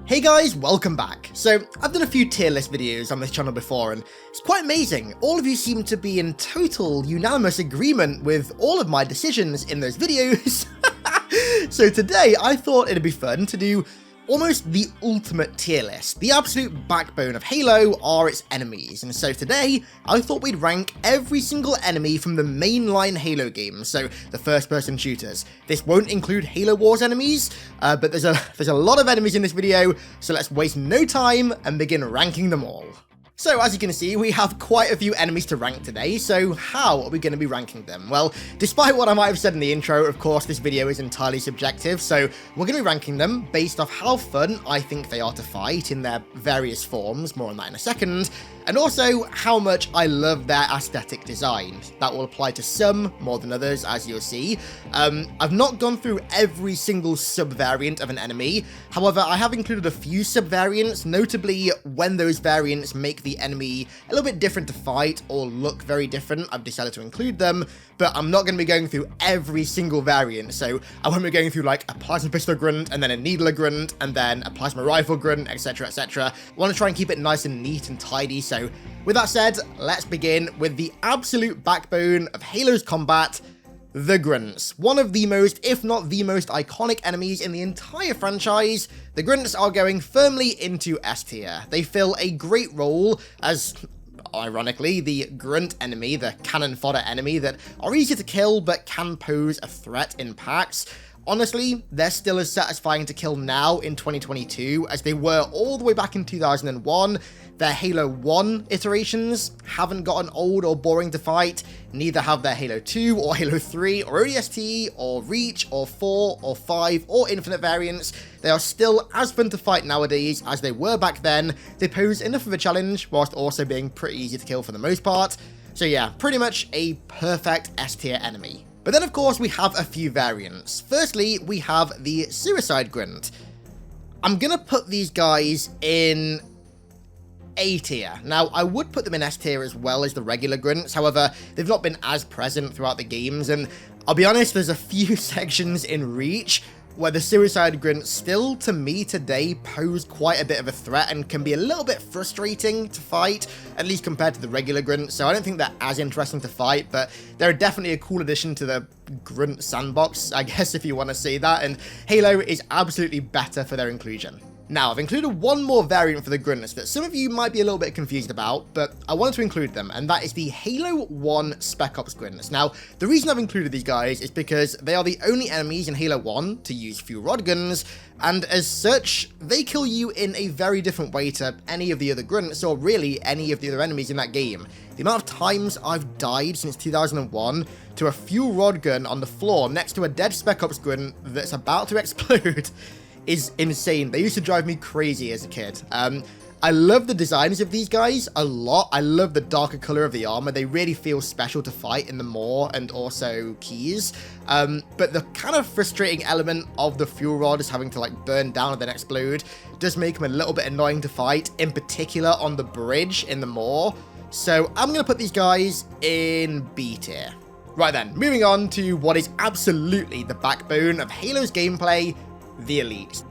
Hey guys, welcome back. So, I've done a few tier list videos on this channel before, and it's quite amazing. All of you seem to be in total, unanimous agreement with all of my decisions in those videos. So today, I thought it'd be fun to do almost the ultimate tier list. The absolute backbone of Halo are its enemies, and so today, I thought we'd rank every single enemy from the mainline Halo games, so the first-person shooters. This won't include Halo Wars enemies, but there's a lot of enemies in this video, so let's waste no time and begin ranking them all. So as you can see, we have quite a few enemies to rank today, so how are we going to be ranking them? Well, despite what I might have said in the intro, of course this video is entirely subjective, so we're going to be ranking them based off how fun I think they are to fight in their various forms, more on that in a second, and also how much I love their aesthetic design. That will apply to some more than others, as you'll see. I've not gone through every single sub-variant of an enemy, however I have included a few sub-variants, notably when those variants make the enemy a little bit different to fight or look very different. I've decided to include them, but I'm not going to be going through every single variant, so I won't be going through like a plasma pistol grunt, and then a needler grunt, and then a plasma rifle grunt, etc, etc. I want to try and keep it nice and neat and tidy, so with that said, let's begin with the absolute backbone of Halo's combat, the grunts. One of the most, if not the most iconic enemies in the entire franchise, the grunts are going firmly into S tier. They fill a great role as, ironically, the grunt enemy, the cannon fodder enemy that are easy to kill but can pose a threat in packs. Honestly, they're still as satisfying to kill now in 2022 as they were all the way back in 2001. Their Halo 1 iterations haven't gotten old or boring to fight, neither have their Halo 2 or Halo 3 or ODST or Reach or 4 or 5 or Infinite variants. They are still as fun to fight nowadays as they were back then. They pose enough of a challenge whilst also being pretty easy to kill for the most part. So yeah, pretty much a perfect S tier enemy. But then of course we have a few variants. Firstly, we have the Suicide Grunt. I'm gonna put these guys in A tier. Now, I would put them in S tier as well as the regular grunts, however, they've not been as present throughout the games, and I'll be honest, there's a few sections in Reach where the Suicide Grunts still, to me today, pose quite a bit of a threat and can be a little bit frustrating to fight, at least compared to the regular grunts, so I don't think they're as interesting to fight, but they're definitely a cool addition to the grunt sandbox, I guess if you want to say that, and Halo is absolutely better for their inclusion. Now, I've included one more variant for the grunts that some of you might be a little bit confused about, but I wanted to include them, and that is the Halo 1 Spec Ops grunts. Now, the reason I've included these guys is because they are the only enemies in Halo 1 to use fuel rod guns, and as such, they kill you in a very different way to any of the other grunts, or really any of the other enemies in that game. The amount of times I've died since 2001 to a fuel rod gun on the floor next to a dead Spec Ops grunt that's about to explode is insane. They used to drive me crazy as a kid. I love the designs of these guys a lot. I love the darker color of the armor. They really feel special to fight in the Maw and also Keys. But the kind of frustrating element of the fuel rod is having to like burn down and then explode does make them a little bit annoying to fight, in particular on the bridge in the Maw. So I'm gonna put these guys in B tier. Right then, moving on to what is absolutely the backbone of Halo's gameplay, the elites.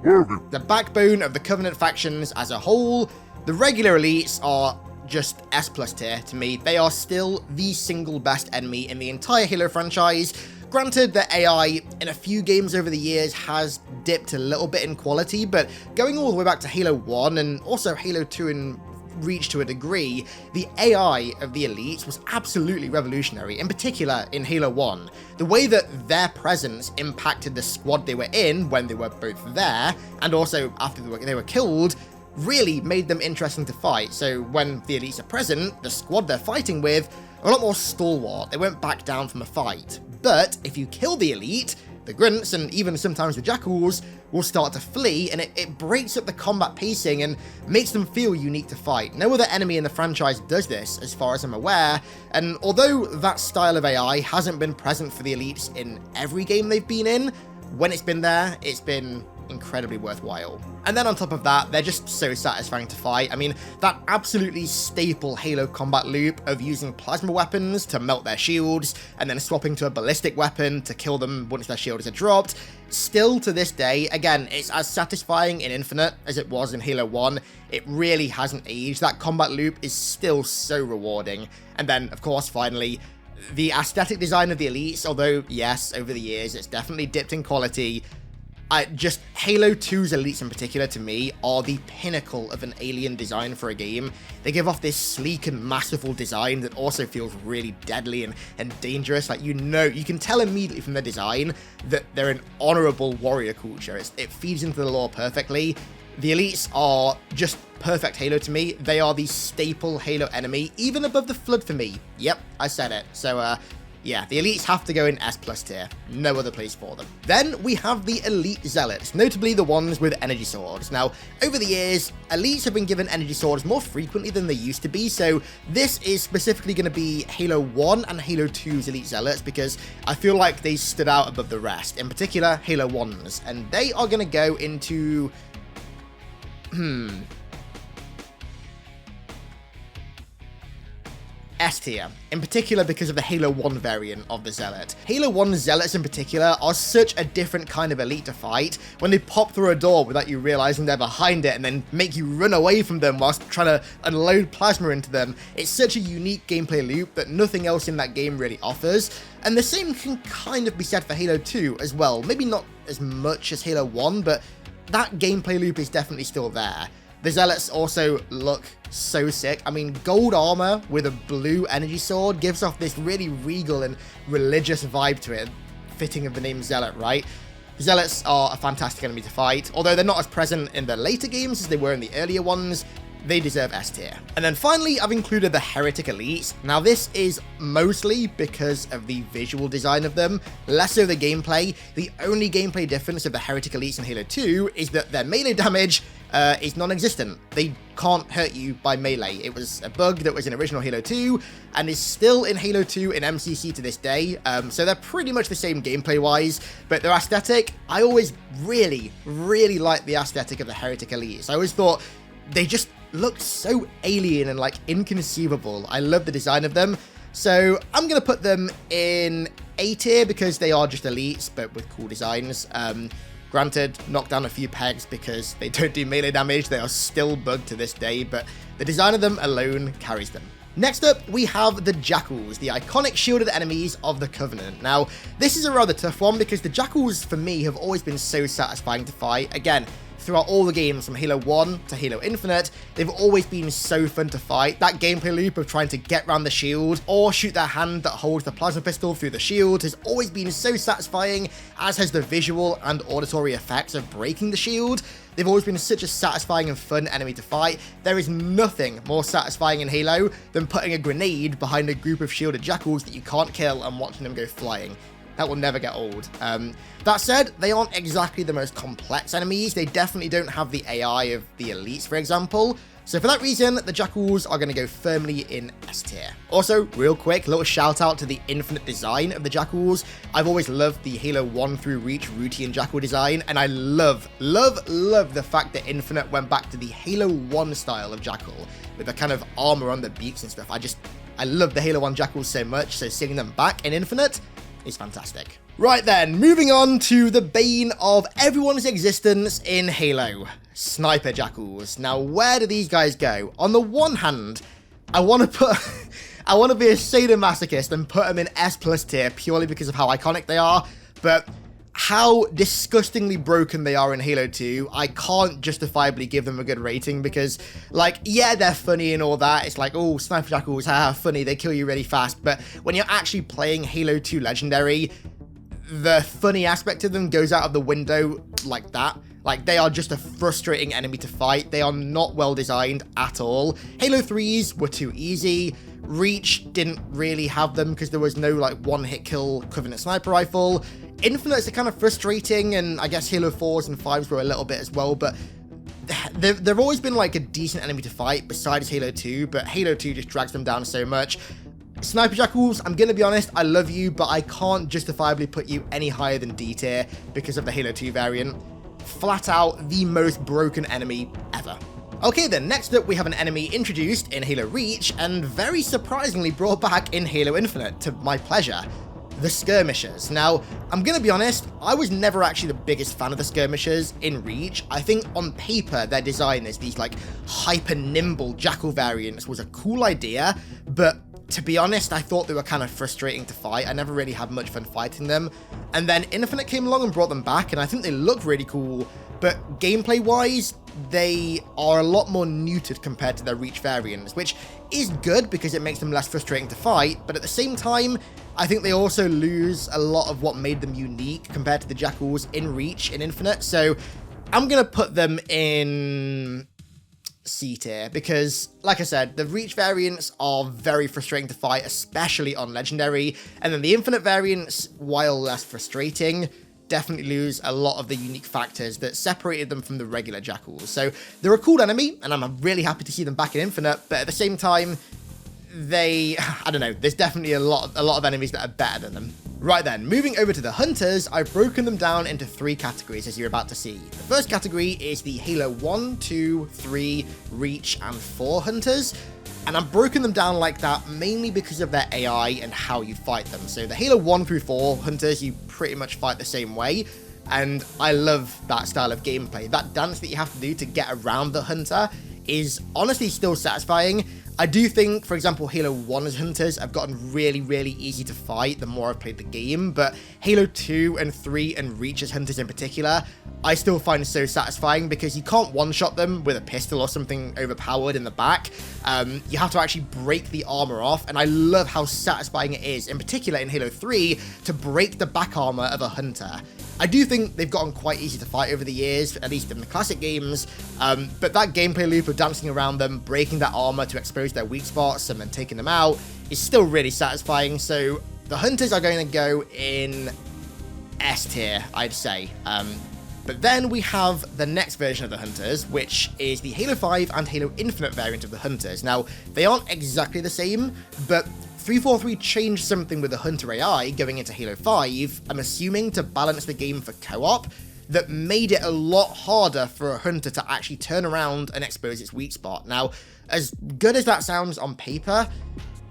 The backbone of the Covenant factions as a whole. The regular elites are just S+ tier to me. They are still the single best enemy in the entire Halo franchise. Granted, their AI in a few games over the years has dipped a little bit in quality, but going all the way back to Halo 1 and also Halo 2 and Reach to a degree, the AI of the elites was absolutely revolutionary, in particular in Halo 1. The way that their presence impacted the squad they were in when they were both there, and also after they were killed, really made them interesting to fight. So when the elites are present, the squad they're fighting with are a lot more stalwart. They won't back down from a fight. But if you kill the elite, the grunts and even sometimes the jackals will start to flee, and it breaks up the combat pacing and makes them feel unique to fight. No other enemy in the franchise does this, as far as I'm aware, and although that style of AI hasn't been present for the elites in every game they've been in, when it's been there, it's been incredibly worthwhile. And then on top of that, they're just so satisfying to fight. I mean, that absolutely staple Halo combat loop of using plasma weapons to melt their shields, and then swapping to a ballistic weapon to kill them once their shields are dropped, still to this day, again, it's as satisfying in Infinite as it was in Halo 1. It really hasn't aged. That combat loop is still so rewarding. And then, of course, finally, the aesthetic design of the elites, although, yes, over the years, it's definitely dipped in quality. Just Halo 2's elites in particular, to me, are the pinnacle of an alien design for a game. They give off this sleek and masterful design that also feels really deadly and dangerous. Like, you can tell immediately from their design that they're an honorable warrior culture. It feeds into the lore perfectly. The elites are just perfect Halo to me. They are the staple Halo enemy, even above the Flood for me. Yep, I said it. So, yeah, the elites have to go in S+ tier. No other place for them. Then we have the elite zealots, notably the ones with energy swords. Now, over the years, elites have been given energy swords more frequently than they used to be, so this is specifically going to be Halo 1 and Halo 2's elite zealots, because I feel like they stood out above the rest, in particular Halo 1's, and they are going to go into... S tier, in particular because of the Halo 1 variant of the Zealot. Halo 1 Zealots in particular are such a different kind of elite to fight. When they pop through a door without you realizing they're behind it and then make you run away from them whilst trying to unload plasma into them, it's such a unique gameplay loop that nothing else in that game really offers. And the same can kind of be said for Halo 2 as well. Maybe not as much as Halo 1, but that gameplay loop is definitely still there. The Zealots also look so sick. I mean, gold armor with a blue energy sword gives off this really regal and religious vibe to it, fitting of the name Zealot, right? Zealots are a fantastic enemy to fight. Although they're not as present in the later games as they were in the earlier ones, they deserve S tier. And then finally, I've included the Heretic Elites. Now, this is mostly because of the visual design of them, less so the gameplay. The only gameplay difference of the Heretic Elites in Halo 2 is that their melee damage is non-existent. They can't hurt you by melee. It was a bug that was in original Halo 2 and is still in Halo 2 in MCC to this day. So they're pretty much the same gameplay-wise, but their aesthetic, I always really liked the aesthetic of the Heretic Elites. I always thought they just looked so alien and like inconceivable. I love the design of them. So I'm going to put them in A tier because they are just elites, but with cool designs. Granted, knock down a few pegs because they don't do melee damage. They are still bugged to this day, but the design of them alone carries them. Next up, we have the Jackals, the iconic shielded enemies of the Covenant. Now, this is a rather tough one because the Jackals, for me, have always been so satisfying to fight. Again, throughout all the games from Halo 1 to Halo Infinite, they've always been so fun to fight. That gameplay loop of trying to get around the shield or shoot their hand that holds the plasma pistol through the shield has always been so satisfying, as has the visual and auditory effects of breaking the shield. They've always been such a satisfying and fun enemy to fight. There is nothing more satisfying in Halo than putting a grenade behind a group of shielded Jackals that you can't kill and watching them go flying. That will never get old. That said, they aren't exactly the most complex enemies. They definitely don't have the AI of the elites, for example. So for that reason, the Jackals are going to go firmly in S tier. Also, real quick, little shout out to the Infinite design of the Jackals. I've always loved the Halo 1 through Reach Routian Jackal design, and I love the fact that Infinite went back to the Halo 1 style of Jackal, with the kind of armor on the beaks and stuff. I love the Halo 1 Jackals so much, so seeing them back in Infinite is fantastic. Right then, moving on to the bane of everyone's existence in Halo, Sniper Jackals. Now, where do these guys go? On the one hand, I want to be a sadomasochist and put them in S+ tier purely because of how iconic they are, but how disgustingly broken they are in Halo 2, I can't justifiably give them a good rating because, like, yeah, they're funny and all that. It's like, oh, Sniper Jackals, haha, funny, they kill you really fast. But when you're actually playing Halo 2 Legendary, the funny aspect of them goes out of the window like that. Like, they are just a frustrating enemy to fight. They are not well designed at all. Halo 3's were too easy. Reach didn't really have them because there was no, like, one-hit kill Covenant sniper rifle. Infinite's are kind of frustrating, and I guess Halo 4s and 5s were a little bit as well, but they've always been, like, a decent enemy to fight besides Halo 2, but Halo 2 just drags them down so much. Sniper Jackals, I'm gonna be honest, I love you, but I can't justifiably put you any higher than D tier because of the Halo 2 variant. flat out the most broken enemy ever. Okay then, next up we have an enemy introduced in Halo Reach and very surprisingly brought back in Halo Infinite, to my pleasure. The Skirmishers. Now, I'm gonna be honest, I was never actually the biggest fan of the Skirmishers in Reach. I think on paper their design as these like hyper nimble Jackal variants was a cool idea, but to be honest, I thought they were kind of frustrating to fight. I never really had much fun fighting them. And then Infinite came along and brought them back, and I think they look really cool, but gameplay-wise, they are a lot more neutered compared to their Reach variants, which is good because it makes them less frustrating to fight, but at the same time, I think they also lose a lot of what made them unique compared to the Jackals in Reach in Infinite, so I'm gonna put them in C tier, because, like I said, the Reach variants are very frustrating to fight, especially on Legendary, and then the Infinite variants, while less frustrating, definitely lose a lot of the unique factors that separated them from the regular Jackals. So they're a cool enemy, and I'm really happy to see them back in Infinite, but at the same time, I don't know, there's definitely a lot of enemies that are better than them. Right then, moving over to the Hunters, I've broken them down into 3 categories, as you're about to see. The first category is the Halo 1, 2, 3, Reach, and 4 Hunters, and I've broken them down like that mainly because of their AI and how you fight them. So the Halo 1 through 4 Hunters, you pretty much fight the same way, and I love that style of gameplay. That dance that you have to do to get around the Hunter is honestly still satisfying. I do think, for example, Halo 1's Hunters have gotten really, really easy to fight the more I've played the game, but Halo 2 and 3 and Reach's Hunters in particular, I still find so satisfying because you can't one-shot them with a pistol or something overpowered in the back. You have to actually break the armor off, and I love how satisfying it is, in particular in Halo 3, to break the back armor of a Hunter. I do think they've gotten quite easy to fight over the years, at least in the classic games, but that gameplay loop of dancing around them, breaking that armor to expose their weak spots and then taking them out is still really satisfying, so the Hunters are going to go in S tier, I'd say. But then we have the next version of the Hunters, which is the Halo 5 and Halo Infinite variant of the Hunters. Now, they aren't exactly the same, but 343 changed something with the Hunter AI going into Halo 5, I'm assuming to balance the game for co-op, that made it a lot harder for a Hunter to actually turn around and expose its weak spot. Now, as good as that sounds on paper,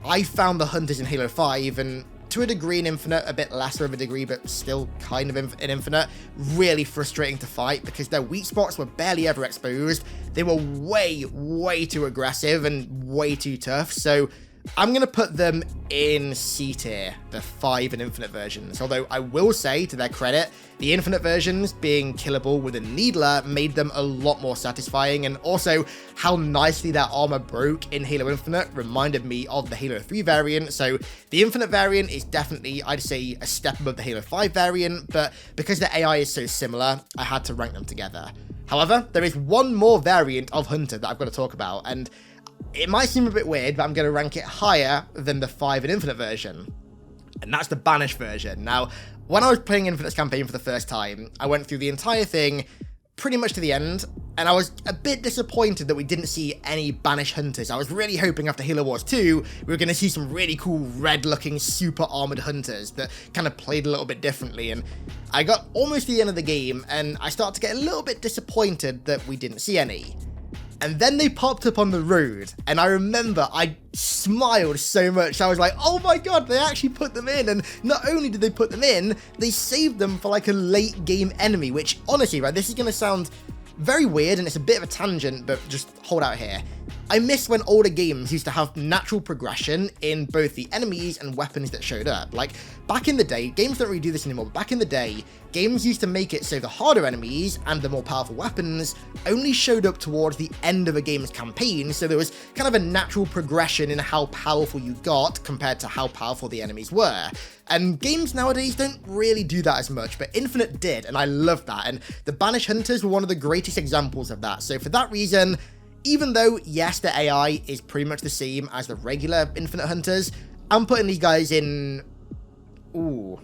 I found the Hunters in Halo 5, and to a degree in Infinite, a bit lesser of a degree, but still kind of in Infinite, really frustrating to fight because their weak spots were barely ever exposed. They were way, way too aggressive and way too tough, so I'm going to put them in C tier, the 5 and Infinite versions, although I will say, to their credit, the Infinite versions being killable with a Needler made them a lot more satisfying, and also how nicely their armor broke in Halo Infinite reminded me of the Halo 3 variant, so the Infinite variant is definitely, I'd say, a step above the Halo 5 variant, but because the AI is so similar, I had to rank them together. However, there is one more variant of Hunter that I've got to talk about, and it might seem a bit weird, but I'm going to rank it higher than the 5 and Infinite version, and that's the Banished version. Now, when I was playing Infinite's campaign for the first time, I went through the entire thing pretty much to the end, and I was a bit disappointed that we didn't see any Banished Hunters. I was really hoping after Halo Wars 2, we were going to see some really cool red-looking super armored Hunters that kind of played a little bit differently, and I got almost to the end of the game, and I started to get a little bit disappointed that we didn't see any. And then they popped up on the road, and I remember I smiled so much. I was like, oh my god, they actually put them in, and not only did they put them in, they saved them for like a late game enemy, which honestly, right, this is going to sound very weird, and it's a bit of a tangent, but just hold out here. I miss when older games used to have natural progression in both the enemies and weapons that showed up. Like, back in the day, games don't really do this anymore, but back in the day, games used to make it so the harder enemies and the more powerful weapons only showed up towards the end of a game's campaign, so there was kind of a natural progression in how powerful you got compared to how powerful the enemies were. And games nowadays don't really do that as much, but Infinite did, and I love that, and the Banished Hunters were one of the greatest examples of that, so for that reason, even though, yes, the AI is pretty much the same as the regular Infinite Hunters, I'm putting these guys in... Ooh.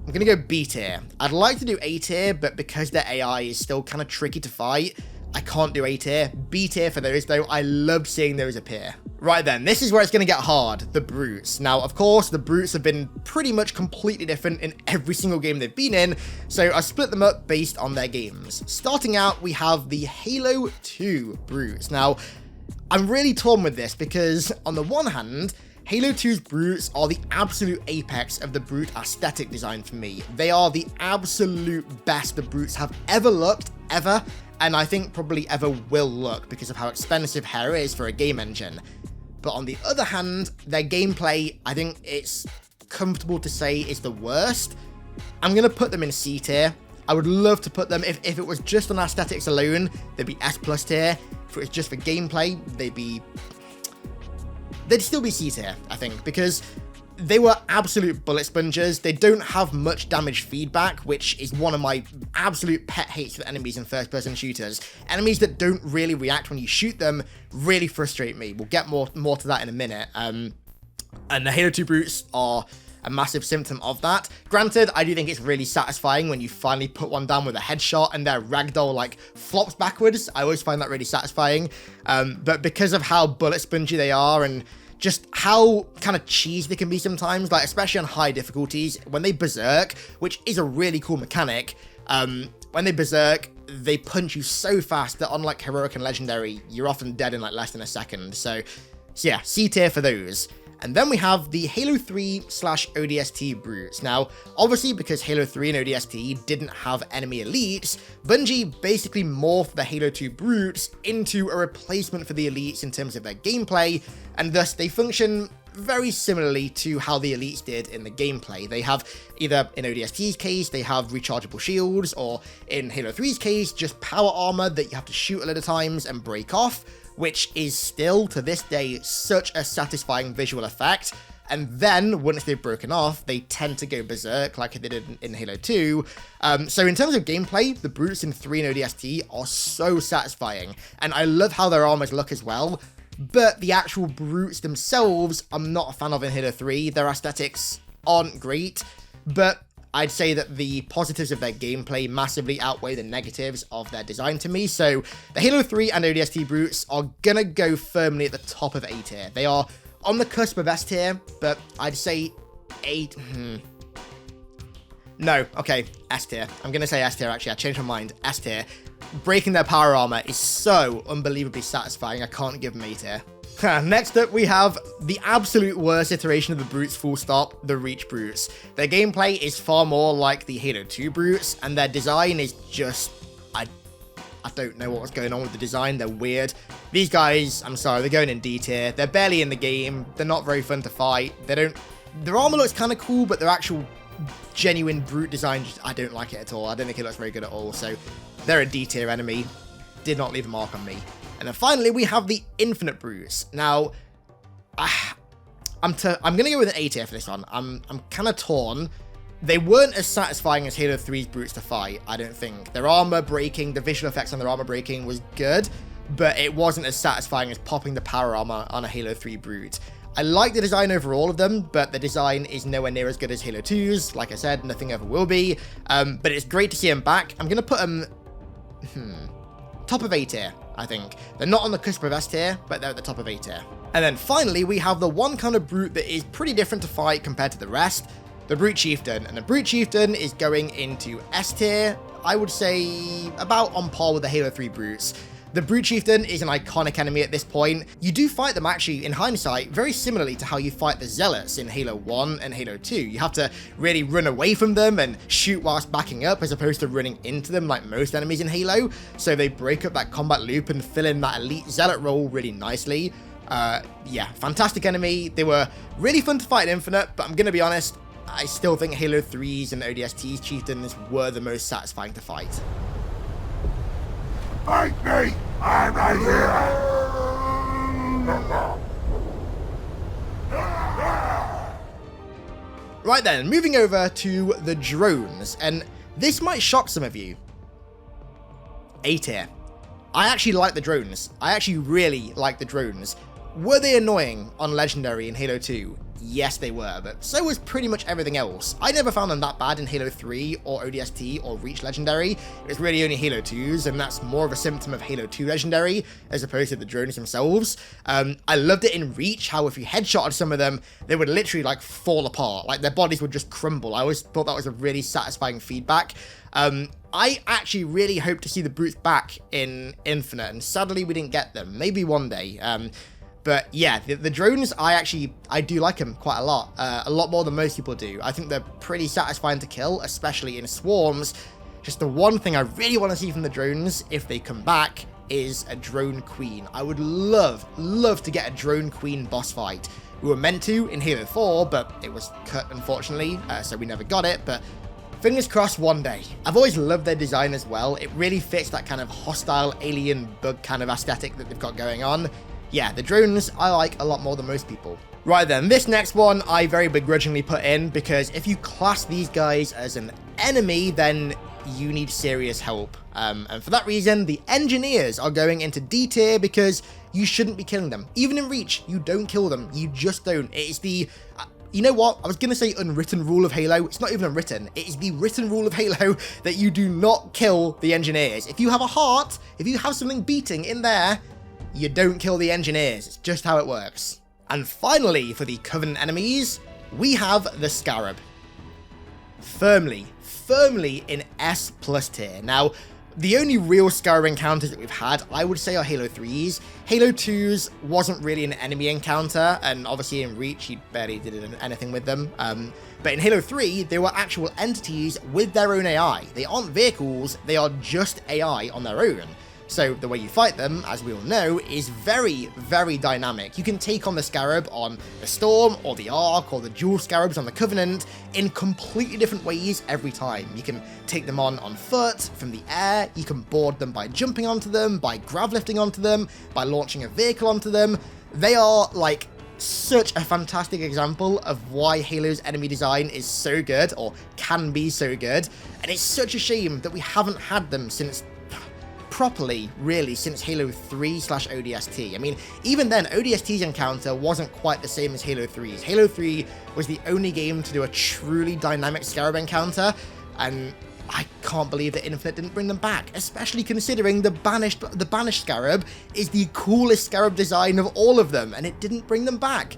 I'm gonna go B tier. I'd like to do A tier, but because the AI is still kind of tricky to fight, I can't do A tier. B tier for those, though. I love seeing those appear. Right then, this is where it's going to get hard, the brutes. Now, of course, the brutes have been pretty much completely different in every single game they've been in, so I split them up based on their games. Starting out, we have the Halo 2 brutes. Now, I'm really torn with this because, on the one hand, Halo 2's brutes are the absolute apex of the brute aesthetic design for me. They are the absolute best the brutes have ever looked, ever, and I think probably ever will look because of how expensive hair is for a game engine. But on the other hand, their gameplay, I think it's comfortable to say, is the worst. I'm going to put them in C tier. I would love to put them, if it was just on aesthetics alone, they'd be S+ tier. If it was just for gameplay, they'd still be C tier, I think, because they were absolute bullet sponges. They don't have much damage feedback, which is one of my absolute pet hates for enemies in first-person shooters. Enemies that don't really react when you shoot them really frustrate me. We'll get more to that in a minute. And the Halo 2 brutes are a massive symptom of that. Granted, I do think it's really satisfying when you finally put one down with a headshot and their ragdoll like flops backwards. I always find that really satisfying. But because of how bullet spongy they are and just how kind of cheesy they can be sometimes, like especially on high difficulties, when they berserk, which is a really cool mechanic, when they berserk, they punch you so fast that unlike Heroic and Legendary, you're often dead in like less than a second. So yeah, C tier for those. And then we have the Halo 3/ODST brutes. Now, obviously because Halo 3 and ODST didn't have enemy elites, Bungie basically morphed the Halo 2 brutes into a replacement for the elites in terms of their gameplay, and thus they function very similarly to how the elites did in the gameplay. They have, either in ODST's case, they have rechargeable shields, or in Halo 3's case, just power armor that you have to shoot a lot of times and break off, which is still, to this day, such a satisfying visual effect. And then, once they've broken off, they tend to go berserk like they did in Halo 2. So in terms of gameplay, the brutes in 3 and ODST are so satisfying, and I love how their armors look as well. But the actual brutes themselves, I'm not a fan of in Halo 3. Their aesthetics aren't great, but I'd say that the positives of their gameplay massively outweigh the negatives of their design to me. So the Halo 3 and ODST brutes are gonna go firmly at the top of A tier. They are on the cusp of S tier, but I'd say No, okay, S tier. I'm gonna say S tier actually, I changed my mind, S tier. Breaking their power armor is so unbelievably satisfying, I can't give them A tier. Next up, we have the absolute worst iteration of the brutes, full stop, the Reach brutes. Their gameplay is far more like the Halo 2 brutes, and their design is just, I don't know what's going on with the design, they're weird. These guys, I'm sorry, they're going in D tier, they're barely in the game, they're not very fun to fight, their armor looks kind of cool, but their actual genuine brute design, I don't like it at all, I don't think it looks very good at all, so they're a D tier enemy, did not leave a mark on me. And then finally, we have the Infinite brutes. Now, I'm gonna go with an A tier for this one. I'm kind of torn. They weren't as satisfying as Halo 3's brutes to fight, I don't think. Their armor breaking, the visual effects on their armor breaking was good, but it wasn't as satisfying as popping the power armor on a Halo 3 brute. I like the design over all of them, but the design is nowhere near as good as Halo 2's. Like I said, nothing ever will be. But it's great to see them back. I'm gonna put them top of A tier, I think. They're not on the cusp of S tier, but they're at the top of A tier. And then finally, we have the one kind of brute that is pretty different to fight compared to the rest, the Brute Chieftain. And the Brute Chieftain is going into S tier, I would say about on par with the Halo 3 brutes. The Brute Chieftain is an iconic enemy at this point. You do fight them actually, in hindsight, very similarly to how you fight the Zealots in Halo 1 and Halo 2. You have to really run away from them and shoot whilst backing up as opposed to running into them like most enemies in Halo. So they break up that combat loop and fill in that elite Zealot role really nicely. Yeah, fantastic enemy. They were really fun to fight in Infinite, but I'm gonna be honest, I still think Halo 3's and ODST's Chieftains were the most satisfying to fight. Fight me! I'm a hero! Right then, moving over to the drones, and this might shock some of you. A tier. I actually like the drones. I actually really like the drones. Were they annoying on Legendary in Halo 2? Yes, they were, but so was pretty much everything else. I never found them that bad in Halo 3 or ODST or Reach Legendary. It was really only Halo 2's, and that's more of a symptom of Halo 2 Legendary as opposed to the drones themselves. I loved it in Reach, how if you headshotted some of them, they would literally like fall apart, like their bodies would just crumble. I always thought that was a really satisfying feedback. I actually really hope to see the brutes back in Infinite, and sadly we didn't get them. Maybe one day. But yeah, the drones, I do like them quite a lot more than most people do. I think they're pretty satisfying to kill, especially in swarms. Just the one thing I really want to see from the drones, if they come back, is a drone queen. I would love to get a drone queen boss fight. We were meant to in Halo 4, but it was cut, unfortunately, so we never got it, but fingers crossed one day. I've always loved their design as well. It really fits that kind of hostile alien bug kind of aesthetic that they've got going on. Yeah, the drones I like a lot more than most people. Right then, this next one I very begrudgingly put in because if you class these guys as an enemy, then you need serious help. And for that reason, the engineers are going into D tier because you shouldn't be killing them. Even in Reach, you don't kill them. You just don't. It is the... you know what? I was going to say unwritten rule of Halo. It's not even unwritten. It is the written rule of Halo that you do not kill the engineers. If you have a heart, if you have something beating in there, you don't kill the engineers. It's just how it works. And finally, for the Covenant enemies, we have the Scarab. Firmly in S+ tier. Now, the only real Scarab encounters that we've had, I would say, are Halo 3's. Halo 2's wasn't really an enemy encounter, and obviously in Reach, you barely did anything with them. But in Halo 3, they were actual entities with their own AI. They aren't vehicles, they are just AI on their own. So the way you fight them, as we all know, is very, very dynamic. You can take on the Scarab on the Storm, or the Ark, or the dual Scarabs on the Covenant in completely different ways every time. You can take them on foot, from the air, you can board them by jumping onto them, by grav lifting onto them, by launching a vehicle onto them. They are, like, such a fantastic example of why Halo's enemy design is so good, or can be so good, and it's such a shame that we haven't had them since... properly, really, since Halo 3/ODST. I mean, even then, ODST's encounter wasn't quite the same as Halo 3's. Halo 3 was the only game to do a truly dynamic Scarab encounter, and I can't believe that Infinite didn't bring them back, especially considering the Banished Scarab is the coolest Scarab design of all of them, and it didn't bring them back.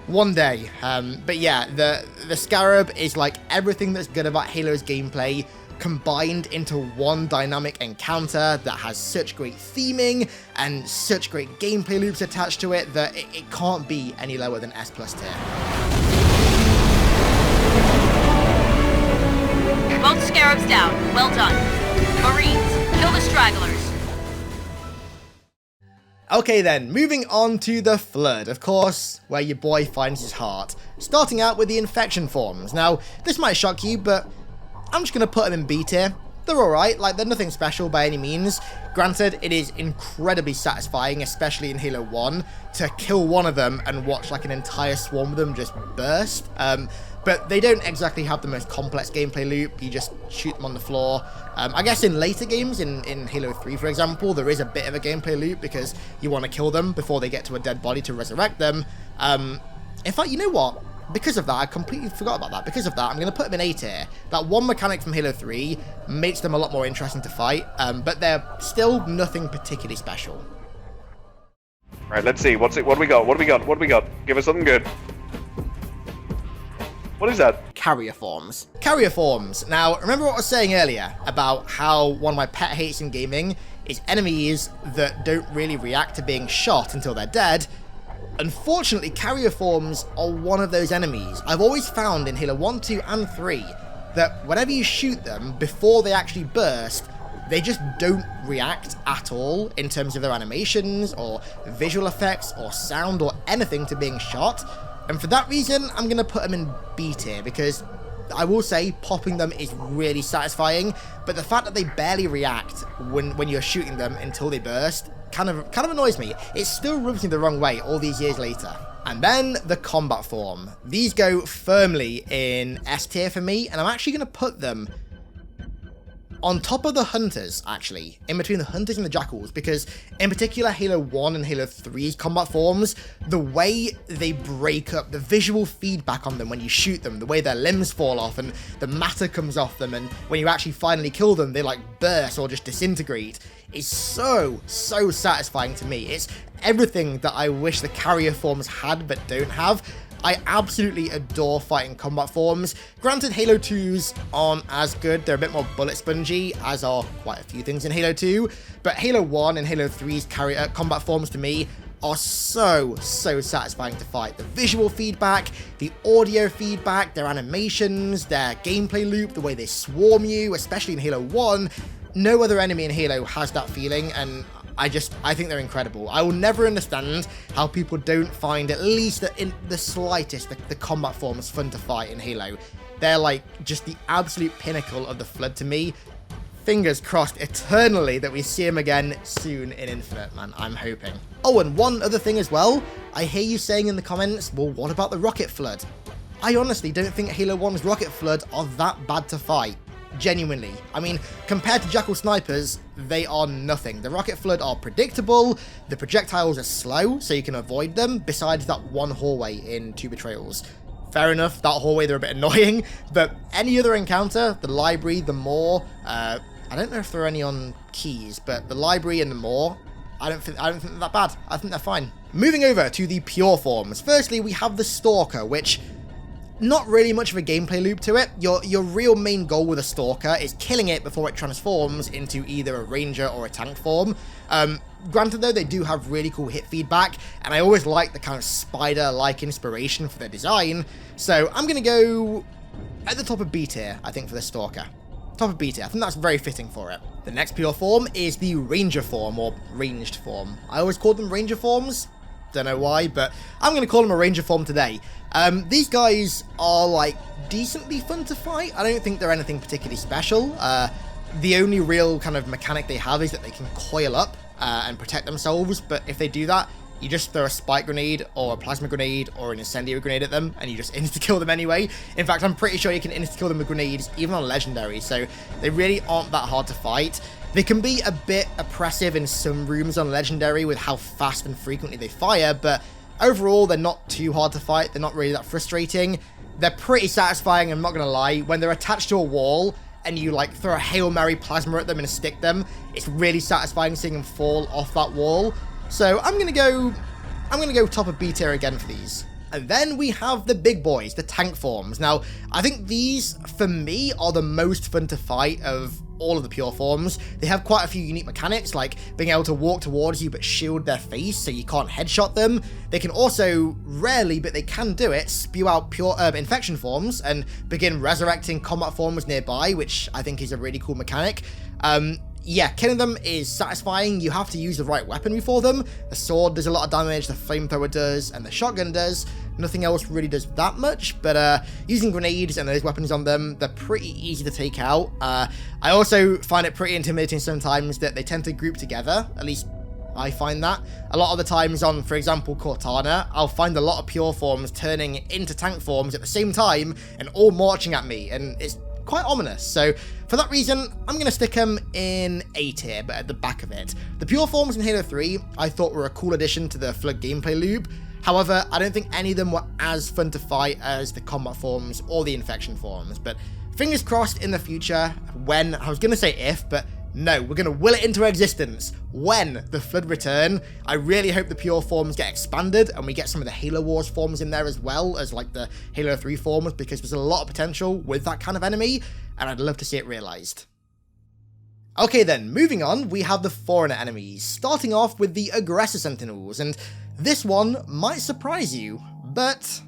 One day. But yeah, the Scarab is like everything that's good about Halo's gameplay, combined into one dynamic encounter that has such great theming and such great gameplay loops attached to it that it can't be any lower than S+ tier. Both Scarabs down. Well done. Marines, kill the stragglers. Okay then, moving on to the Flood, of course, where your boy finds his heart. Starting out with the infection forms. Now, this might shock you, but I'm just going to put them in B tier. They're alright, like they're nothing special by any means. Granted, it is incredibly satisfying, especially in Halo 1, to kill one of them and watch like an entire swarm of them just burst. But they don't exactly have the most complex gameplay loop. You just shoot them on the floor. I guess in later games, in Halo 3 for example, there is a bit of a gameplay loop because you want to kill them before they get to a dead body to resurrect them. In fact, you know what? Because of that, I completely forgot about that. Because of that, I'm going to put them in A tier. That one mechanic from Halo 3 makes them a lot more interesting to fight, but they're still nothing particularly special. Right, let's see. What do we got? Give us something good. What is that? Carrier forms. Carrier forms. Now, remember what I was saying earlier about how one of my pet hates in gaming is enemies that don't really react to being shot until they're dead? Unfortunately, carrier forms are one of those enemies. I've always found in Halo 1, 2, and 3 that whenever you shoot them before they actually burst, they just don't react at all in terms of their animations or visual effects or sound or anything to being shot. And for that reason, I'm going to put them in B tier because I will say popping them is really satisfying, but the fact that they barely react when you're shooting them until they burst kind of annoys me. It still rubs me the wrong way all these years later. And then the combat form. These go firmly in S tier for me, and I'm actually going to put them on top of the Hunters, actually, in between the Hunters and the Jackals, because in particular Halo 1 and Halo 3's combat forms, the way they break up, the visual feedback on them when you shoot them, the way their limbs fall off and the matter comes off them, and when you actually finally kill them, they like burst or just disintegrate, is so satisfying to me. It's everything that I wish the carrier forms had but don't have. I absolutely adore fighting combat forms. Granted, Halo 2's aren't as good, they're a bit more bullet spongy, as are quite a few things in Halo 2, but Halo 1 and Halo 3's combat forms to me are so satisfying to fight. The visual feedback, the audio feedback, their animations, their gameplay loop, the way they swarm you, especially in Halo 1, no other enemy in Halo has that feeling, and I think they're incredible. I will never understand how people don't find at least in the slightest the combat forms fun to fight in Halo. They're like just the absolute pinnacle of the Flood to me. Fingers crossed eternally that we see him again soon in Infinite, man. I'm hoping. Oh, and one other thing as well. I hear you saying in the comments, well, what about the Rocket Flood? I honestly don't think Halo 1's Rocket Flood are that bad to fight. Genuinely. I mean, compared to Jackal snipers, they are nothing. The Rocket Flood are predictable, the projectiles are slow, so you can avoid them, besides that one hallway in Two Betrayals. Fair enough, that hallway, they're a bit annoying, but any other encounter, the library, the moor, I don't know if there are any on keys, but the library and the moor, I don't think they're that bad. I think they're fine. Moving over to the pure forms. Firstly, we have the Stalker, which not really much of a gameplay loop to it. Your real main goal with a Stalker is killing it before it transforms into either a Ranger or a tank form. Granted though, they do have really cool hit feedback, and I always like the kind of spider-like inspiration for their design, so I'm going to go at the top of B tier, I think, for the Stalker. Top of B tier, I think that's very fitting for it. The next pure form is the Ranger form, or ranged form. I always called them Ranger forms. Don't know why, but I'm going to call them a Ranger form today. These guys are like decently fun to fight. I don't think they're anything particularly special. The only real kind of mechanic they have is that they can coil up and protect themselves, but if they do that, you just throw a spike grenade or a plasma grenade or an incendiary grenade at them and you just insta-kill them anyway. In fact, I'm pretty sure you can insta-kill them with grenades even on legendary, so they really aren't that hard to fight. They can be a bit oppressive in some rooms on legendary with how fast and frequently they fire, but overall they're not too hard to fight. They're not really that frustrating. They're pretty satisfying, I'm not gonna lie. When they're attached to a wall and you like throw a Hail Mary plasma at them and stick them, it's really satisfying seeing them fall off that wall. So I'm gonna go top of B tier again for these. And then we have the big boys, the tank forms. Now, I think these, for me, are the most fun to fight of all of the pure forms. They have quite a few unique mechanics, like being able to walk towards you but shield their face so you can't headshot them. They can also, rarely, but they can do it, spew out pure infection forms and begin resurrecting combat forms nearby, which I think is a really cool mechanic. Yeah, killing them is satisfying. You have to use the right weaponry for them. The sword does a lot of damage, the flamethrower does, and the shotgun does. Nothing else really does that much, but using grenades and those weapons on them, they're pretty easy to take out. I also find it pretty intimidating sometimes that they tend to group together, at least I find that. A lot of the times on, for example, Cortana, I'll find a lot of pure forms turning into tank forms at the same time and all marching at me, and it's quite ominous. So for that reason, I'm going to stick them in A tier, but at the back of it. The pure forms in Halo 3 I thought were a cool addition to the Flood gameplay loop. However, I don't think any of them were as fun to fight as the combat forms or the infection forms, but fingers crossed in the future, when, I was going to say if, but no, we're going to will it into existence. When the Flood return, I really hope the pure forms get expanded and we get some of the Halo Wars forms in there as well as like the Halo 3 forms, because there's a lot of potential with that kind of enemy and I'd love to see it realized. Okay then, moving on, we have the Forerunner enemies, starting off with the Aggressor Sentinels, and this one might surprise you, but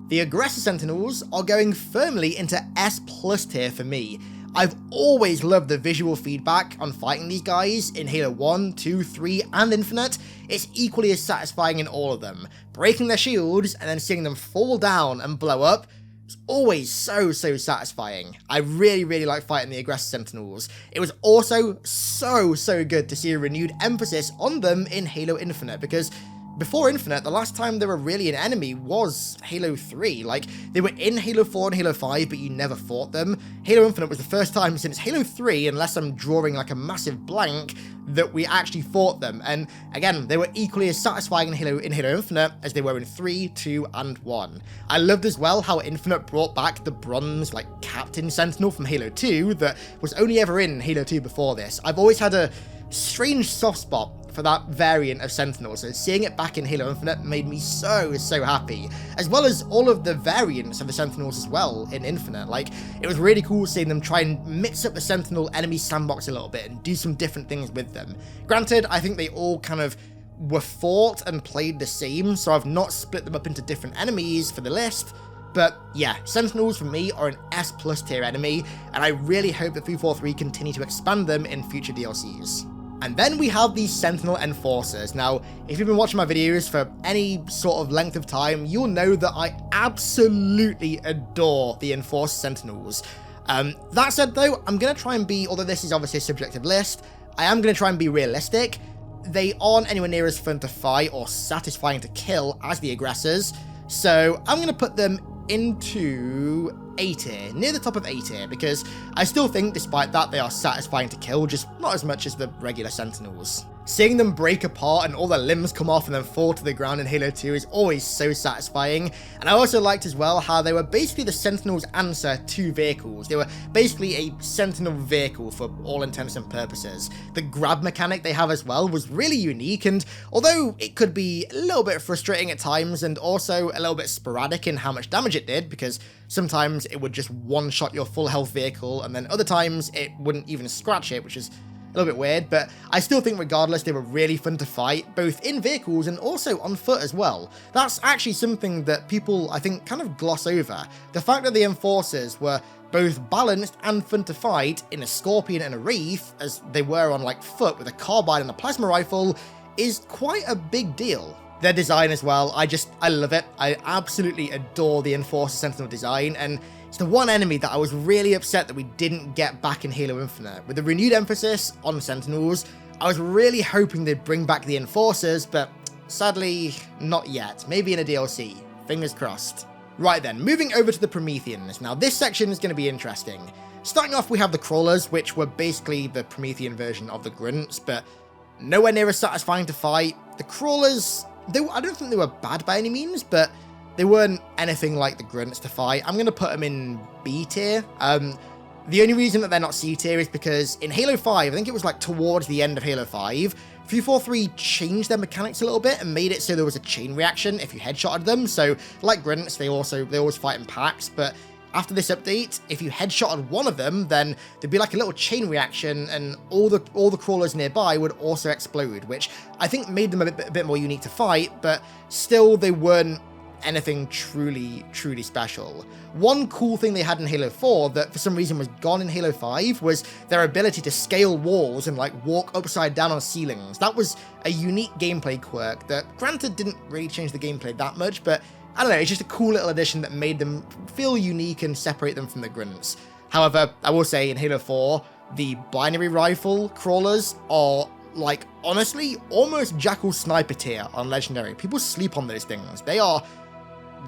the Aggressor Sentinels are going firmly into S+ tier for me. I've always loved the visual feedback on fighting these guys in Halo 1, 2, 3, and Infinite. It's equally as satisfying in all of them. Breaking their shields and then seeing them fall down and blow up is always so satisfying. I really like fighting the Aggressor Sentinels. It was also so good to see a renewed emphasis on them in Halo Infinite, because before Infinite, the last time they were really an enemy was Halo 3. Like, they were in Halo 4 and Halo 5, but you never fought them. Halo Infinite was the first time since Halo 3, unless I'm drawing like a massive blank, that we actually fought them. And again, they were equally as satisfying in Halo Infinite as they were in 3, 2, and 1. I loved as well how Infinite brought back the bronze, like, Captain Sentinel from Halo 2 that was only ever in Halo 2 before this. I've always had a strange soft spot for that variant of Sentinel, so seeing it back in Halo Infinite made me so happy, as well as all of the variants of the Sentinels as well in Infinite. Like, it was really cool seeing them try and mix up the Sentinel enemy sandbox a little bit and do some different things with them. Granted, I think they all kind of were fought and played the same, so I've not split them up into different enemies for the list. But yeah, Sentinels for me are an S+ tier enemy, and I really hope that 343 continue to expand them in future DLCs. And then we have these Sentinel Enforcers. Now, if you've been watching my videos for any sort of length of time, you'll know that I absolutely adore the Enforced Sentinels. That said though, I'm going to try and be, although this is obviously a subjective list, I am going to try and be realistic. They aren't anywhere near as fun to fight or satisfying to kill as the aggressors, so I'm going to put them into A tier, near the top of A tier, because I still think despite that they are satisfying to kill, just not as much as the regular Sentinels. Seeing them break apart and all their limbs come off and then fall to the ground in Halo 2 is always so satisfying, and I also liked as well how they were basically the Sentinels' answer to vehicles. They were basically a Sentinel vehicle for all intents and purposes. The grab mechanic they have as well was really unique, and although it could be a little bit frustrating at times and also a little bit sporadic in how much damage it did, because sometimes it would just one-shot your full health vehicle and then other times it wouldn't even scratch it, which is a little bit weird, but I still think regardless they were really fun to fight, both in vehicles and also on foot as well. That's actually something that people, I think, kind of gloss over. The fact that the Enforcers were both balanced and fun to fight in a Scorpion and a Wraith, as they were on like foot with a carbine and a plasma rifle, is quite a big deal. Their design as well, I love it. I absolutely adore the Enforcer Sentinel design, and it's the one enemy that I was really upset that we didn't get back in Halo Infinite. With the renewed emphasis on Sentinels, I was really hoping they'd bring back the Enforcers, but sadly, not yet. Maybe in a DLC. Fingers crossed. Right then, moving over to the Prometheans. Now, this section is going to be interesting. Starting off, we have the Crawlers, which were basically the Promethean version of the Grunts, but nowhere near as satisfying to fight. The Crawlers, I don't think they were bad by any means, but they weren't anything like the Grunts to fight. I'm going to put them in B tier. The only reason that they're not C tier is because in Halo 5, I think it was like towards the end of Halo 5, 343 changed their mechanics a little bit and made it so there was a chain reaction if you headshotted them. So like Grunts, they always fight in packs, but after this update, if you headshotted one of them, then there'd be like a little chain reaction and all the crawlers nearby would also explode, which I think made them a bit more unique to fight, but still they weren't anything truly special. One cool thing they had in Halo 4 that for some reason was gone in Halo 5 was their ability to scale walls and like walk upside down on ceilings. That was a unique gameplay quirk that granted didn't really change the gameplay that much, but I don't know, it's just a cool little addition that made them feel unique and separate them from the Grunts. However, I will say in Halo 4, the binary rifle crawlers are like, honestly, almost Jackal Sniper tier on Legendary. People sleep on those things. They are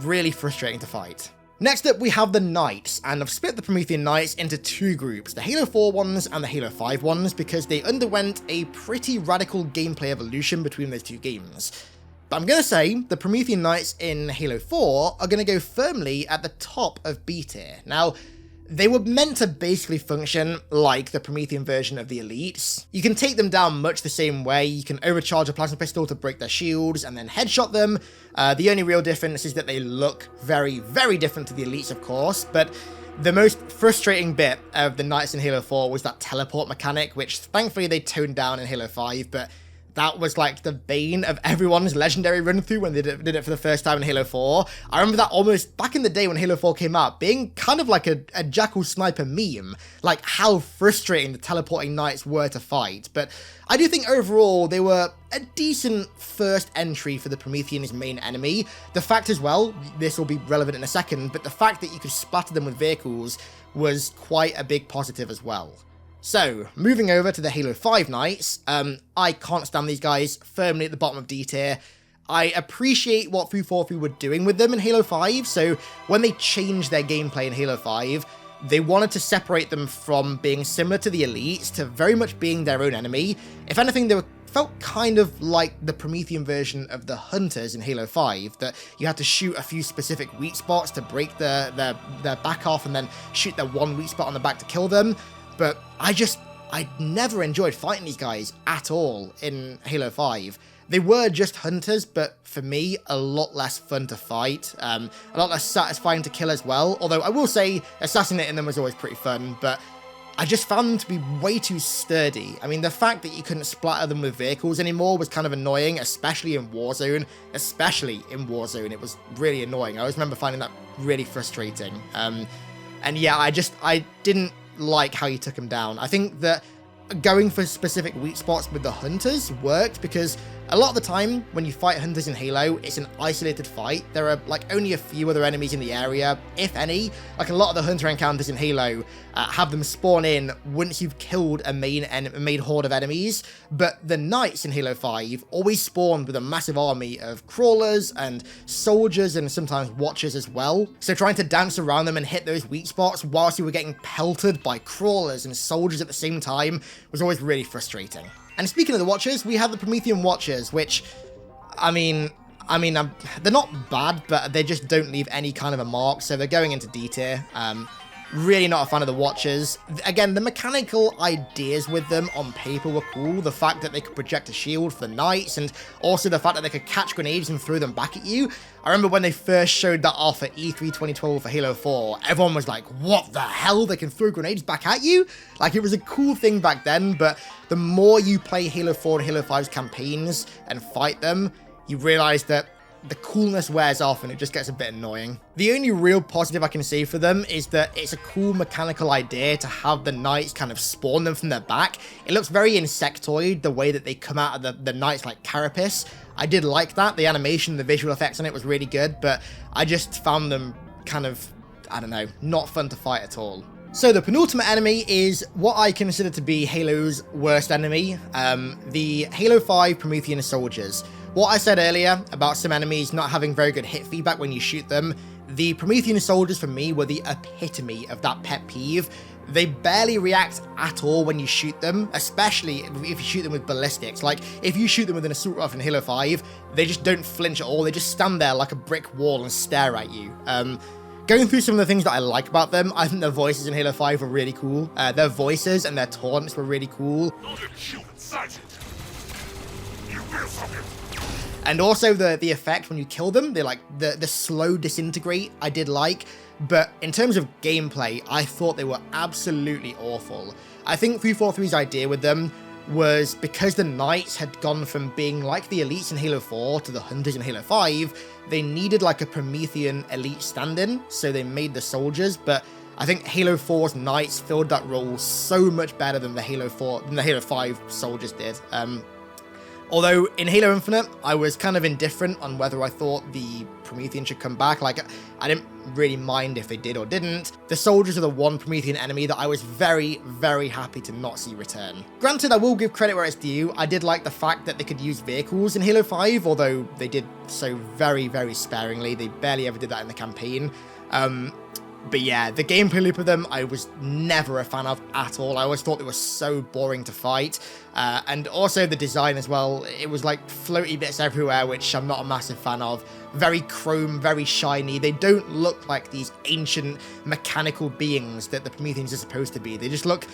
really frustrating to fight. Next up, we have the Knights, and I've split the Promethean Knights into two groups, the Halo 4 ones and the Halo 5 ones, because they underwent a pretty radical gameplay evolution between those two games. But I'm going to say the Promethean Knights in Halo 4 are going to go firmly at the top of B tier. Now, they were meant to basically function like the Promethean version of the Elites. You can take them down much the same way. You can overcharge a plasma pistol to break their shields and then headshot them. The only real difference is that they look very, very different to the Elites, of course, but the most frustrating bit of the Knights in Halo 4 was that teleport mechanic, which thankfully they toned down in Halo 5, but that was like the bane of everyone's Legendary run-through when they did it for the first time in Halo 4. I remember that almost back in the day when Halo 4 came out, being kind of like a Jackal Sniper meme, like how frustrating the teleporting Knights were to fight. But I do think overall they were a decent first entry for the Promethean's main enemy. The fact as well, this will be relevant in a second, but the fact that you could splatter them with vehicles was quite a big positive as well. So, moving over to the Halo 5 Knights, I can't stand these guys, firmly at the bottom of D tier. I appreciate what 343 were doing with them in Halo 5, so when they changed their gameplay in Halo 5, they wanted to separate them from being similar to the elites to very much being their own enemy. If anything, they felt kind of like the Promethean version of the Hunters in Halo 5, that you had to shoot a few specific weak spots to break their back off and then shoot their one weak spot on the back to kill them. But I never enjoyed fighting these guys at all in Halo 5. They were just hunters, but for me, a lot less fun to fight, a lot less satisfying to kill as well, although I will say assassinating them was always pretty fun, but I just found them to be way too sturdy. I mean, the fact that you couldn't splatter them with vehicles anymore was kind of annoying, especially in Warzone. It was really annoying. I always remember finding that really frustrating. And yeah, I didn't like how you took them down. I think that going for specific weak spots with the hunters worked because a lot of the time when you fight hunters in Halo, it's an isolated fight. There are like only a few other enemies in the area, if any. Like a lot of the hunter encounters in Halo have them spawn in once you've killed a main horde of enemies, but the knights in Halo 5 always spawned with a massive army of crawlers and soldiers and sometimes watchers as well. So trying to dance around them and hit those weak spots whilst you were getting pelted by crawlers and soldiers at the same time was always really frustrating. And speaking of the Watchers, we have the Promethean Watchers, which, I mean, they're not bad, but they just don't leave any kind of a mark, so they're going into D tier. Really not a fan of the Watchers. Again, the mechanical ideas with them on paper were cool. The fact that they could project a shield for the Knights, and also the fact that they could catch grenades and throw them back at you. I remember when they first showed that off at E3 2012 for Halo 4, everyone was like, what the hell? They can throw grenades back at you? Like, it was a cool thing back then, but the more you play Halo 4 and Halo 5's campaigns and fight them, you realize that the coolness wears off and it just gets a bit annoying. The only real positive I can say for them is that it's a cool mechanical idea to have the Knights kind of spawn them from their back. It looks very insectoid, the way that they come out of the Knights like carapace. I did like that. The animation, the visual effects on it was really good, but I just found them kind of, I don't know, not fun to fight at all. So the penultimate enemy is what I consider to be Halo's worst enemy, the Halo 5 Promethean soldiers. What I said earlier about some enemies not having very good hit feedback when you shoot them, the Promethean soldiers for me were the epitome of that pet peeve. They barely react at all when you shoot them, especially if you shoot them with ballistics. Like, if you shoot them with an assault rifle in Halo 5, they just don't flinch at all, they just stand there like a brick wall and stare at you. Going through some of the things that I like about them, I think their voices in Halo 5 were really cool. Their voices and their taunts were really cool. And also the effect when you kill them, they like the slow disintegrate I did like, but in terms of gameplay, I thought they were absolutely awful. I think 343's idea with them was because the Knights had gone from being like the elites in Halo 4 to the Hunters in Halo 5, they needed like a Promethean elite stand-in, so they made the soldiers, but I think Halo 4's Knights filled that role so much better than the Halo 5 soldiers did. Although in Halo Infinite, I was kind of indifferent on whether I thought the Promethean should come back. Like, I didn't really mind if they did or didn't. The soldiers are the one Promethean enemy that I was very, very happy to not see return. Granted, I will give credit where it's due. I did like the fact that they could use vehicles in Halo 5, although they did so very, very sparingly. They barely ever did that in the campaign. But yeah, the gameplay loop of them, I was never a fan of at all. I always thought they were so boring to fight. And also the design as well, it was like floaty bits everywhere, which I'm not a massive fan of. Very chrome, very shiny. They don't look like these ancient mechanical beings that the Prometheans are supposed to be. They just look,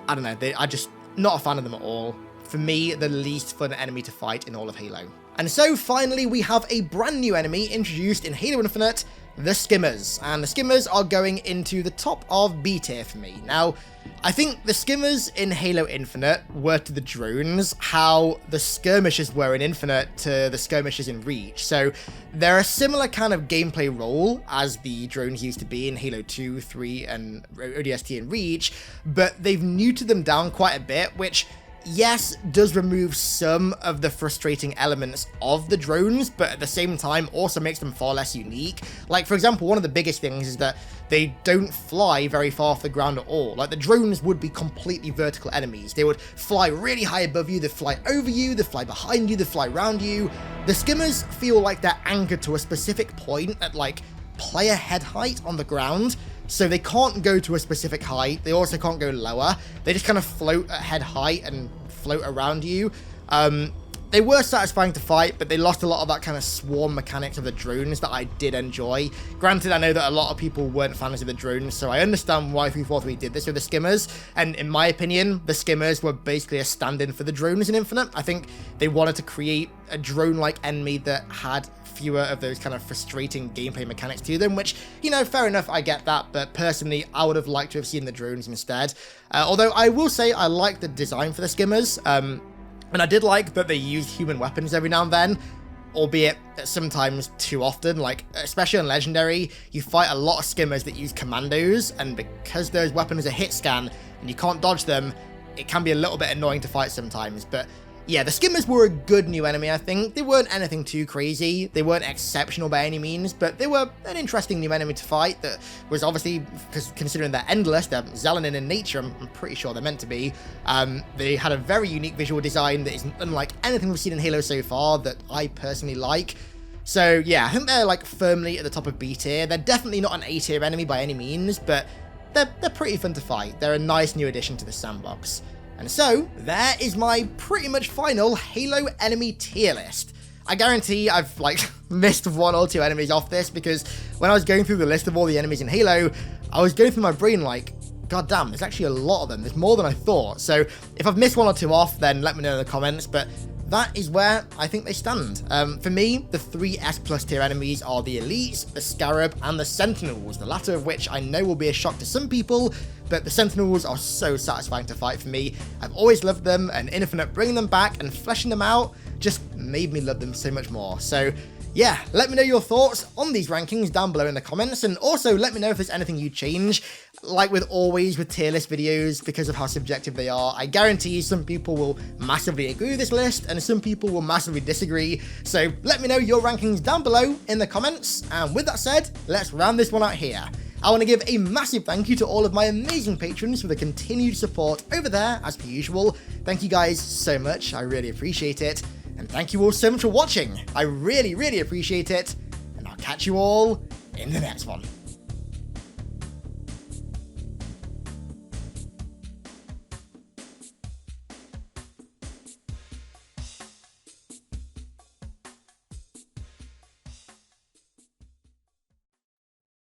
I don't know, I'm just not a fan of them at all. For me, the least fun enemy to fight in all of Halo. And so finally, we have a brand new enemy introduced in Halo Infinite, the Skimmers, and the Skimmers are going into the top of B tier for me. Now, I think the Skimmers in Halo Infinite were to the drones how the skirmishers were in Infinite to the skirmishers in Reach. So they're a similar kind of gameplay role as the drones used to be in Halo 2, 3, and ODST and Reach, but they've neutered them down quite a bit, which yes, does remove some of the frustrating elements of the drones, but at the same time also makes them far less unique. Like, for example, one of the biggest things is that they don't fly very far off the ground at all. Like, the drones would be completely vertical enemies. They would fly really high above you, they'd fly over you, they'd fly behind you, they'd fly around you. The Skimmers feel like they're anchored to a specific point at, like, player head height on the ground, so they can't go to a specific height. They also can't go lower. They just kind of float at head height and float around you. They were satisfying to fight, but they lost a lot of that kind of swarm mechanics of the drones that I did enjoy. Granted, I know that a lot of people weren't fans of the drones, so I understand why 343 did this with the Skimmers, and in my opinion, the Skimmers were basically a stand-in for the drones in Infinite. I think they wanted to create a drone-like enemy that had fewer of those kind of frustrating gameplay mechanics to them, which, you know, fair enough, I get that, but personally, I would have liked to have seen the drones instead. Although I will say I like the design for the Skimmers, and I did like that they used human weapons every now and then, albeit sometimes too often. Like, especially on Legendary, you fight a lot of Skimmers that use commandos, and because those weapons are hit scan and you can't dodge them, it can be a little bit annoying to fight sometimes. But yeah, the Skimmers were a good new enemy, I think. They weren't anything too crazy, they weren't exceptional by any means, but they were an interesting new enemy to fight that was obviously, because considering they're endless, they're Xelanin in nature, I'm pretty sure they're meant to be. They had a very unique visual design that is unlike anything we've seen in Halo so far that I personally like. So yeah, I think they're like firmly at the top of B tier. They're definitely not an A tier enemy by any means, but they're pretty fun to fight. They're a nice new addition to the sandbox. And so, there is my pretty much final Halo enemy tier list. I guarantee I've, like, missed one or two enemies off this, because when I was going through the list of all the enemies in Halo, I was going through my brain like, god damn, there's actually a lot of them. There's more than I thought. So, if I've missed one or two off, then let me know in the comments, but that is where I think they stand. For me, the 3 S+ tier enemies are the Elites, the Scarab, and the Sentinels, the latter of which I know will be a shock to some people, but the Sentinels are so satisfying to fight for me. I've always loved them, and Infinite bringing them back and fleshing them out just made me love them so much more. So yeah, let me know your thoughts on these rankings down below in the comments, and also let me know if there's anything you'd change. Like with always with tier list videos, because of how subjective they are, I guarantee some people will massively agree with this list, and some people will massively disagree. So let me know your rankings down below in the comments, and with that said, let's round this one out here. I want to give a massive thank you to all of my amazing patrons for the continued support over there, as per usual. Thank you guys so much, I really appreciate it. And thank you all so much for watching. I really, really appreciate it. And I'll catch you all in the next one.